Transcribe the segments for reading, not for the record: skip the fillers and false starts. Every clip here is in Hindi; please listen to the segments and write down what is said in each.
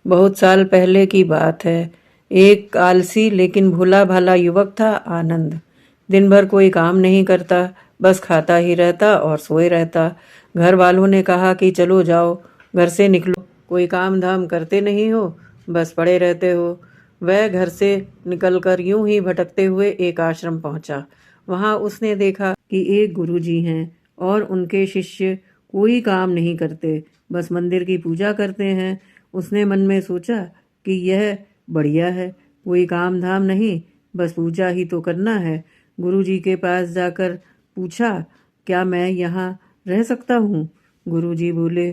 बहुत साल पहले की बात है। एक आलसी लेकिन भोला भाला युवक था आनंद। दिन भर कोई काम नहीं करता, बस खाता ही रहता और सोए रहता। घर वालों ने कहा कि चलो जाओ, घर से निकलो, कोई काम धाम करते नहीं हो, बस पड़े रहते हो। वह घर से निकलकर यूं ही भटकते हुए एक आश्रम पहुंचा। वहां उसने देखा कि एक गुरुजी हैं और उनके शिष्य कोई काम नहीं करते, बस मंदिर की पूजा करते हैं। उसने मन में सोचा कि यह बढ़िया है, कोई काम धाम नहीं, बस पूजा ही तो करना है। गुरुजी के पास जाकर पूछा, क्या मैं यहाँ रह सकता हूँ? गुरुजी बोले,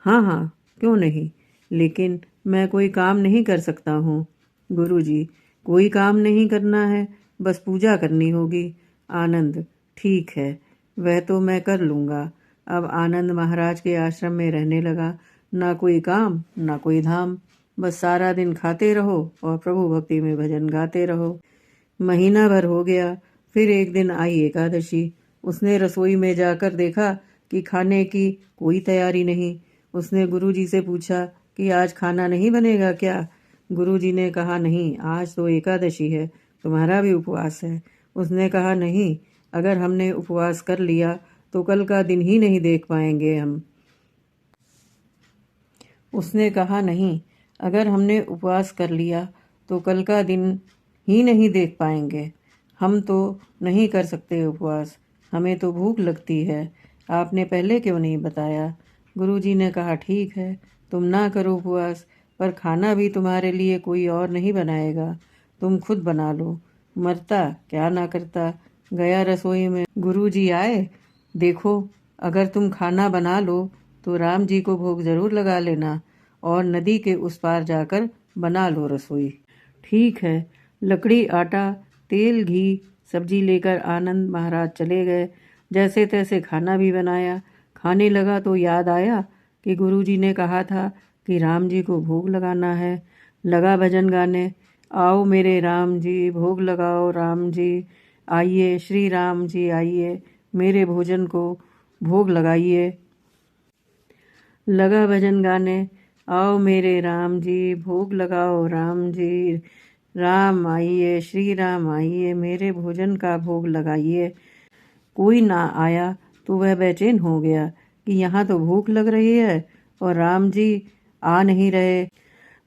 हाँ हाँ, क्यों नहीं, लेकिन मैं कोई काम नहीं कर सकता हूँ। गुरुजी, कोई काम नहीं करना है, बस पूजा करनी होगी। आनंद, ठीक है, वह तो मैं कर लूँगा। अब आनंद महाराज के आश्रम में रहने लगा। ना कोई काम, ना कोई धाम, बस सारा दिन खाते रहो और प्रभु भक्ति में भजन गाते रहो। महीना भर हो गया। फिर एक दिन आई एकादशी। उसने रसोई में जाकर देखा कि खाने की कोई तैयारी नहीं। उसने गुरुजी से पूछा कि आज खाना नहीं बनेगा क्या? गुरुजी ने कहा, नहीं, आज तो एकादशी है, तुम्हारा भी उपवास है। उसने कहा, नहीं, अगर हमने उपवास कर लिया तो कल का दिन ही नहीं देख पाएंगे हम। उसने कहा, नहीं, अगर हमने उपवास कर लिया तो कल का दिन ही नहीं देख पाएंगे। हम तो नहीं कर सकते उपवास, हमें तो भूख लगती है। आपने पहले क्यों नहीं बताया? गुरुजी ने कहा, ठीक है, तुम ना करो उपवास, पर खाना भी तुम्हारे लिए कोई और नहीं बनाएगा, तुम खुद बना लो। मरता क्या ना करता। गया रसोई में। गुरुजी आए, देखो, अगर तुम खाना बना लो तो राम जी को भोग जरूर लगा लेना और नदी के उस पार जाकर बना लो रसोई। ठीक है। लकड़ी, आटा, तेल, घी, सब्जी लेकर आनंद महाराज चले गए। जैसे तैसे खाना भी बनाया। खाने लगा तो याद आया कि गुरुजी ने कहा था कि राम जी को भोग लगाना है। लगा भजन गाने, आओ मेरे राम जी भोग लगाओ, राम जी आइए, श्री राम जी आइए, मेरे भोजन को भोग लगाइए। लगा भजन गाने, आओ मेरे राम जी भोग लगाओ, राम जी, राम आइए, श्री राम आइए, मेरे भोजन का भोग लगाइए। कोई ना आया तो वह बेचैन हो गया कि यहाँ तो भूख लग रही है और राम जी आ नहीं रहे।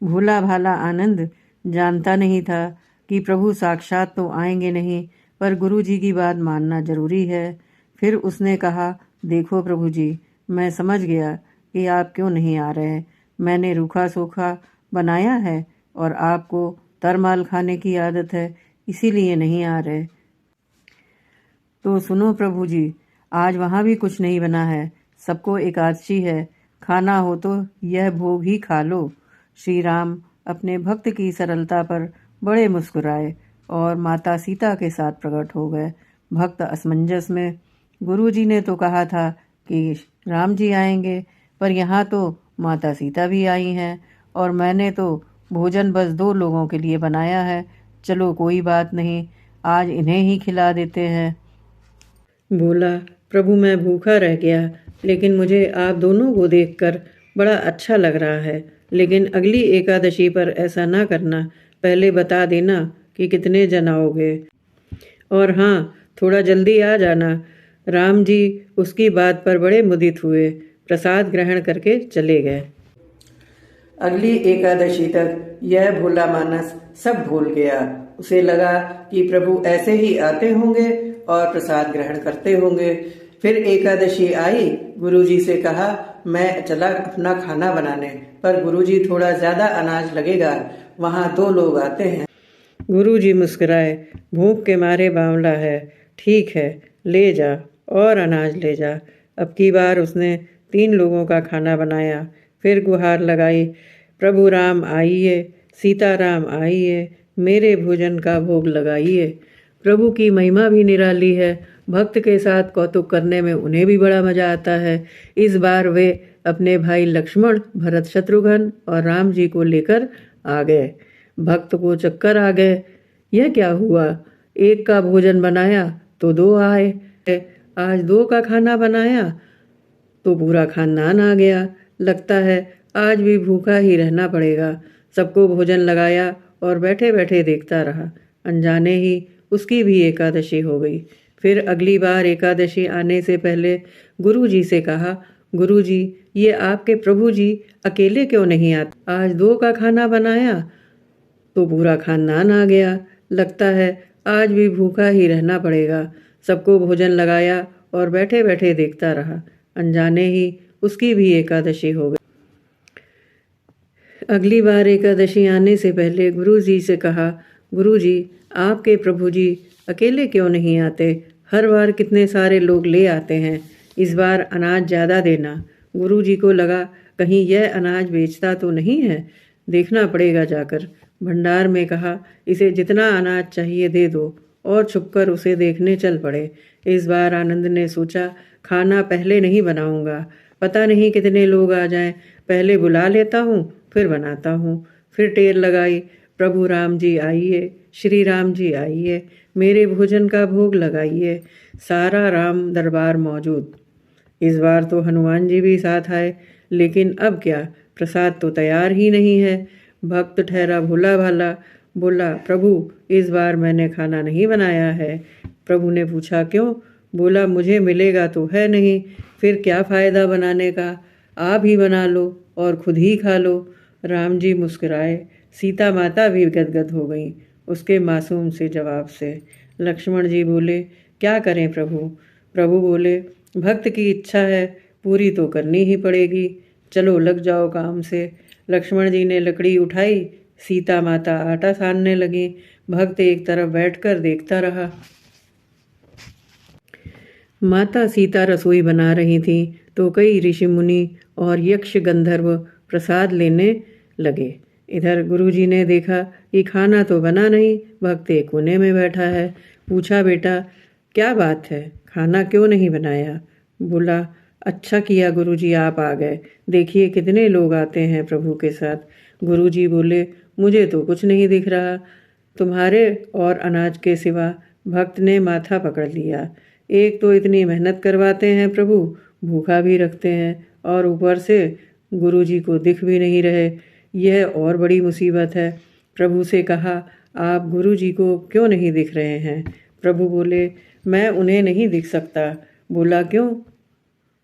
भोला भाला आनंद जानता नहीं था कि प्रभु साक्षात तो आएंगे नहीं, पर गुरु जी की बात मानना जरूरी है। फिर उसने कहा, देखो प्रभु जी, मैं समझ गया कि आप क्यों नहीं आ रहे। मैंने रूखा सूखा बनाया है और आपको तरमाल खाने की आदत है, इसीलिए नहीं आ रहे। तो सुनो प्रभु जी, आज वहाँ भी कुछ नहीं बना है, सबको एकादशी है, खाना हो तो यह भोग ही खा लो। श्री राम अपने भक्त की सरलता पर बड़े मुस्कुराए और माता सीता के साथ प्रकट हो गए। भक्त असमंजस में। गुरुजी ने तो कहा था कि राम जी आएंगे, पर यहाँ तो माता सीता भी आई हैं और मैंने तो भोजन बस 2 लोगों के लिए बनाया है। चलो कोई बात नहीं, आज इन्हें ही खिला देते हैं। बोला, प्रभु मैं भूखा रह गया, लेकिन मुझे आप दोनों को देखकर बड़ा अच्छा लग रहा है। लेकिन अगली एकादशी पर ऐसा ना करना, पहले बता देना कि कितने जन आओगे। और हाँ, थोड़ा जल्दी आ जाना। राम जी उसकी बात पर बड़े मुदित हुए, प्रसाद ग्रहण करके चले गए। अगली एकादशी तक यह भोला मानस सब भूल गया। उसे लगा कि प्रभु ऐसे ही आते होंगे और प्रसाद ग्रहण करते होंगे। फिर एकादशी आई। गुरुजी से कहा, मैं चला अपना खाना बनाने, पर गुरुजी थोड़ा ज्यादा अनाज लगेगा, वहाँ 2 लोग आते हैं। गुरुजी मुस्कुराए, भूख के मारे बावला है, ठीक है, ले जा और अनाज ले जा। अब की बार उसने 3 लोगों का खाना बनाया। फिर गुहार लगाई, प्रभु राम आइए, सीताराम आइए, मेरे भोजन का भोग लगाइए। प्रभु की महिमा भी निराली है। भक्त के साथ कौतुक करने में उन्हें भी बड़ा मजा आता है। इस बार वे अपने भाई लक्ष्मण, भरत, शत्रुघ्न और राम जी को लेकर आ गए। भक्त को चक्कर आ गए, यह क्या हुआ? एक का भोजन बनाया तो 2 आए, आज 2 का खाना बनाया तो पूरा खानदान आ गया। लगता है आज भी भूखा ही रहना पड़ेगा। सबको भोजन लगाया और बैठे बैठे देखता रहा। अनजाने ही उसकी भी एकादशी हो गई। फिर अगली बार एकादशी आने से पहले गुरु जी से कहा, गुरु जी, ये आपके प्रभु जी अकेले क्यों नहीं आते? आज 2 का खाना बनाया तो पूरा खानदान आ गया। लगता है आज भी भूखा ही रहना पड़ेगा। सबको भोजन लगाया और बैठे बैठे देखता रहा। अनजाने ही उसकी भी एकादशी हो गई। अगली बार एकादशी आने से पहले गुरु जी से कहा, गुरु जी, आपके प्रभु जी अकेले क्यों नहीं आते? हर बार कितने सारे लोग ले आते हैं। इस बार अनाज ज़्यादा देना। गुरु जी को लगा कहीं यह अनाज बेचता तो नहीं है, देखना पड़ेगा जाकर। भंडार में कहा, इसे जितना अनाज चाहिए दे दो, और छुपकर उसे देखने चल पड़े। इस बार आनंद ने सोचा, खाना पहले नहीं बनाऊंगा, पता नहीं कितने लोग आ जाएं, पहले बुला लेता हूँ फिर बनाता हूँ। फिर टेर लगाई, प्रभु राम जी आइए, श्री राम जी आइए, मेरे भोजन का भोग लगाइए। सारा राम दरबार मौजूद। इस बार तो हनुमान जी भी साथ आए, लेकिन अब क्या, प्रसाद तो तैयार ही नहीं है। भक्त ठहरा भोला भाला, बोला, प्रभु इस बार मैंने खाना नहीं बनाया है। प्रभु ने पूछा, क्यों? बोला, मुझे मिलेगा तो है नहीं, फिर क्या फ़ायदा बनाने का, आप ही बना लो और खुद ही खा लो। राम जी मुस्कुराए, सीता माता भी गदगद हो गई उसके मासूम से जवाब से। लक्ष्मण जी बोले, क्या करें प्रभु? प्रभु बोले, भक्त की इच्छा है, पूरी तो करनी ही पड़ेगी, चलो लग जाओ काम से। लक्ष्मण जी ने लकड़ी उठाई, सीता माता आटा सानने लगी। भक्त एक तरफ बैठकर देखता रहा। माता सीता रसोई बना रही थी तो कई ऋषि मुनि और यक्ष गंधर्व प्रसाद लेने लगे। इधर गुरुजी ने देखा कि खाना तो बना नहीं, भक्त एक कोने में बैठा है। पूछा, बेटा क्या बात है, खाना क्यों नहीं बनाया? बोला, अच्छा किया गुरुजी आप आ गए, देखिए कितने लोग आते हैं प्रभु के साथ। गुरुजी बोले, मुझे तो कुछ नहीं दिख रहा, तुम्हारे और अनाज के सिवा। भक्त ने माथा पकड़ लिया। एक तो इतनी मेहनत करवाते हैं प्रभु, भूखा भी रखते हैं, और ऊपर से गुरुजी को दिख भी नहीं रहे, यह और बड़ी मुसीबत है। प्रभु से कहा, आप गुरुजी को क्यों नहीं दिख रहे हैं? प्रभु बोले, मैं उन्हें नहीं दिख सकता। बोला, क्यों?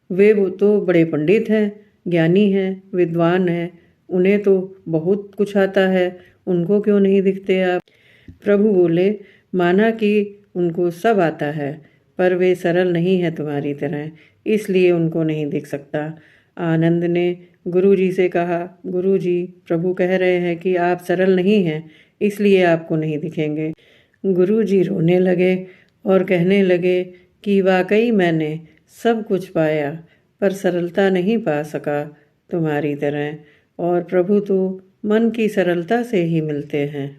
वे वो तो बड़े पंडित हैं, ज्ञानी हैं, विद्वान हैं, उन्हें तो बहुत कुछ आता है, उनको क्यों नहीं दिखते आप? प्रभु बोले, माना कि उनको सब आता है, पर वे सरल नहीं है तुम्हारी तरह, इसलिए उनको नहीं दिख सकता। आनंद ने गुरुजी से कहा, गुरुजी, प्रभु कह रहे हैं कि आप सरल नहीं हैं, इसलिए आपको नहीं दिखेंगे। गुरुजी रोने लगे और कहने लगे कि वाकई मैंने सब कुछ पाया, पर सरलता नहीं पा सका तुम्हारी तरह, और प्रभु तो मन की सरलता से ही मिलते हैं।